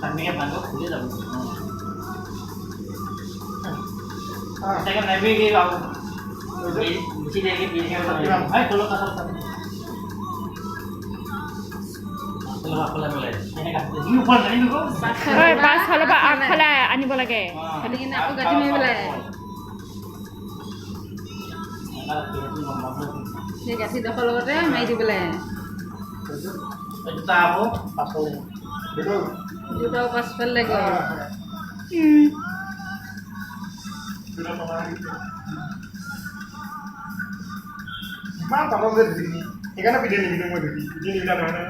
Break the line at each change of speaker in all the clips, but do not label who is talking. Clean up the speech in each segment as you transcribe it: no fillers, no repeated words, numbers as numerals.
Tandingnya bantu dia dah. Saya kan nabi ke bang. Mesti dia ke pilih yang mana? Hai kalau kasar kasar. Kalau apa lagi boleh? Ini kan ini upar kan ini kok.
Oi pas kalau pak akhala আনিব লাগে
খালি কিনে আকৌ গাঁঠি মাৰিব লাগে সেই গাঁঠিডোখৰ লগতে মাৰি দিব লাগে
Kita apa? Pasal.
দুটাও পাছফাল লাগে
Mana tahu dia di sini. Ikan apa dia ni kita mau di sini. Dia ni dah mana?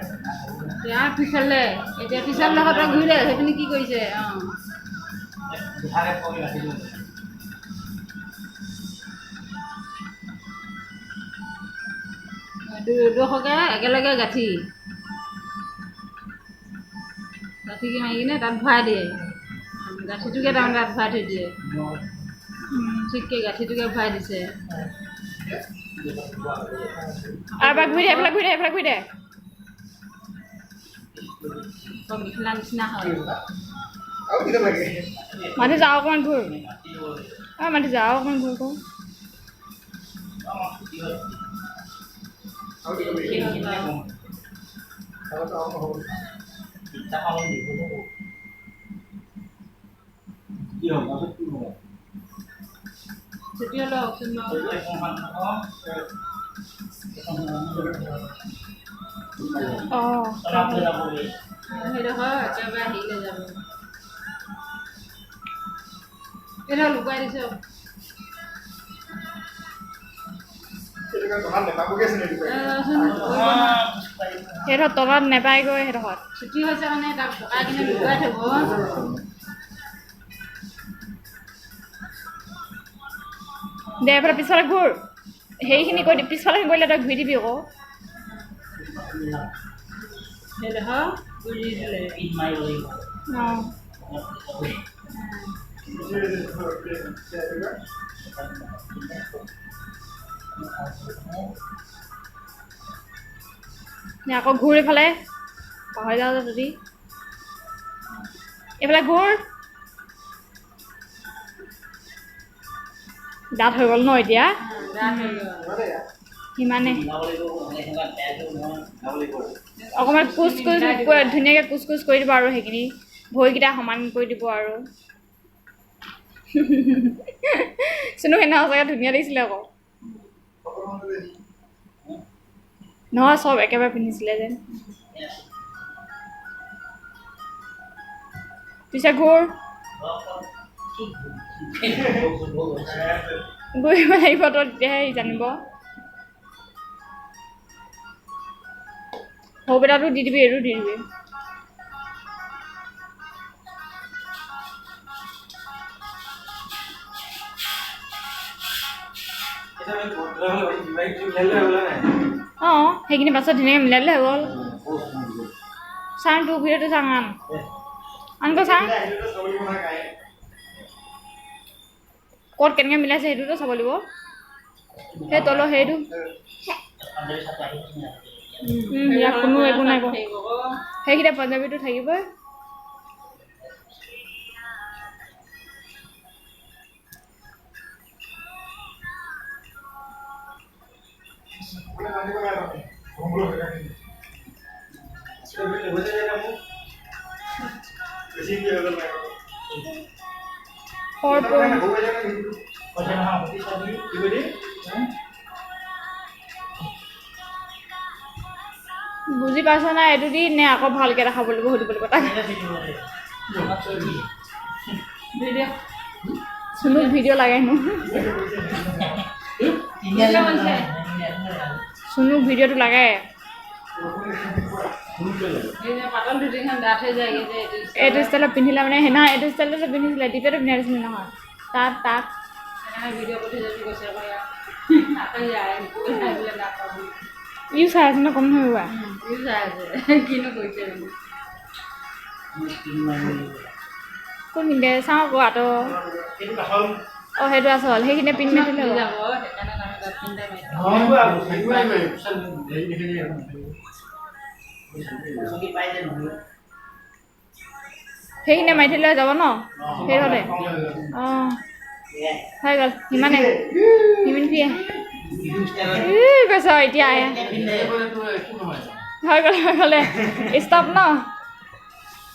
এতিয়া পিছালে এতিয়া পিছাল লগত ঘূৰে সেইখিনি কি কৰিছে
Hari kau ni masih dulu.
দুডোখৰকে একেলগে গাঁঠি গাঁঠি মাৰি কিনে তাত ভৰাই দিয়ে গাঁঠিটোকে তাৰমানে তাত ভৰাই থৈ দিয়ে ঠিককৈ গাঁঠিটোকে ভৰাই দিছে
আৰু বা ঘূৰি দে
মেখেলা নিচিনা হয়
Aku tidak lagi.
মানুহ যাওঁ অকণমান ঘূৰ মানুহ যাওঁ অকণমান ঘূৰ কওঁ
Aku tidak lagi. Kalau tahu mau.
Kita kalau di dulu. Iya, maksud tu.
ছুটি হ'লে অপশ্যন লওঁ
অঁ
সেইডোখৰ একেবাৰে হেৰিলৈ যাব এইডোখৰ লুকুৱাই দিছোঁ
Itu kan Tuhan tak tahu kes ni.
সেইডোখৰত তলত নেপায়গৈ সেইডোখৰত
ছুটি হৈছে মানে তাক পকাই কিনে লুকুৱাই থ'ব
দে এফালে পিছফালে ঘূৰ সেইখিনি কৰি পিছফালে কৰিলে তই ঘূৰি দিবি আকৌ
সেইডোখৰ ঘূৰি দিলে
In my way.
অঁ আকৌ ঘূৰ এইফালে পাহৰি যাওঁ যে যদি এইফালে ঘূৰ দাঁত হৈ গ'ল ন এতিয়া
Mana ya?
সিমানে
Boleh tu, boleh sangat tadi tu, boleh tu.
অকণমান কোচ ধুনীয়াকৈ কোচ কোচ কৰি দিব আৰু সেইখিনি ভৰিকেইটা সমান কৰি দিব আৰু চুনু সেইদিনা সঁচাকৈ ধুনীয়া দেখিছিলে আকৌ নহয় চব একেবাৰে পিন্ধিছিলে যেন পিছে ঘূৰ ঘূৰিব লাগিব তই তেতিয়াহে সি জানিব সৌবেটাটো দি দিবি এইটো দি দিবি অঁ সেইখিনি পাছত ধুনীয়াকৈ মিলাই দিলে হৈ গ'ল চাং তোৰ ভিডিঅ'টো চাং আনকৈ চাং
Itu tu sebelum mana kaya.
ক'ত কেনেকৈ মিলাইছে সেইটোতো চাব লাগিব সেই তলৰ সেইটো
Dari satu hari ni.
ইয়াত কোনো একো নাই আকৌ সেইকেইটা পাঞ্জাবীটো থাকিবই
Mana nanti kau ada? Kumpul kan. Sebelum itu saya kamu. Kesini ada mana?
সৰটো
Mana kau aja kan itu.
Kau jangan hampa tadi.
Ibu ni?
বুজি পাইছ নাই এইটো দি নে আকৌ ভালকৈ দেখাব লাগিব সুধিব লাগিব তাক
Ada video ni. Jangan sorry.
Video'
চুনুক ভিডিঅ' লাগে হেনো
Tinggal
Macam
চুনুক ভিডিঅ'টো লাগে
এই যে পাতল ধুতিখন ডাঠ হৈ যায়গৈ যে
এইটো ষ্টাইলত পিন্ধিলে মানে সেইদিনা এইটো ষ্টাইলতে পিন্ধিছিলে টিপেটো পিন্ধাই দিছিলে নহয় তাত
সেইকাৰণে ভিডিঅ' পঠাই যাবি কৈছে আকৌ ইয়াত আকৌ ইয়াৰ বোলে নাপাবি
ইউ চাই আছে ন কম নহয় বাবা
ইউ চাই আছে কিনো কৰিছে বুলি
কোনখিনিতে চাওঁ আকৌ আঁতৰ
এইটো কাঠল
অঁ সেইটো আচল সেইখিনিতে পিন মাৰি থ'লে
যাব
হ'ব
সেইকাৰণে আমি তাত তিনিটা মাৰি
চকী পাই যে নহয়
সেইখিনিতে মাৰি থ'লে যাব ন সেইডোখৰতে অঁ হৈ গ'ল সিমানে সিমানখিনিয়ে কৈছ এতিয়া আহে হৈ গ'ল ষ্টপ ন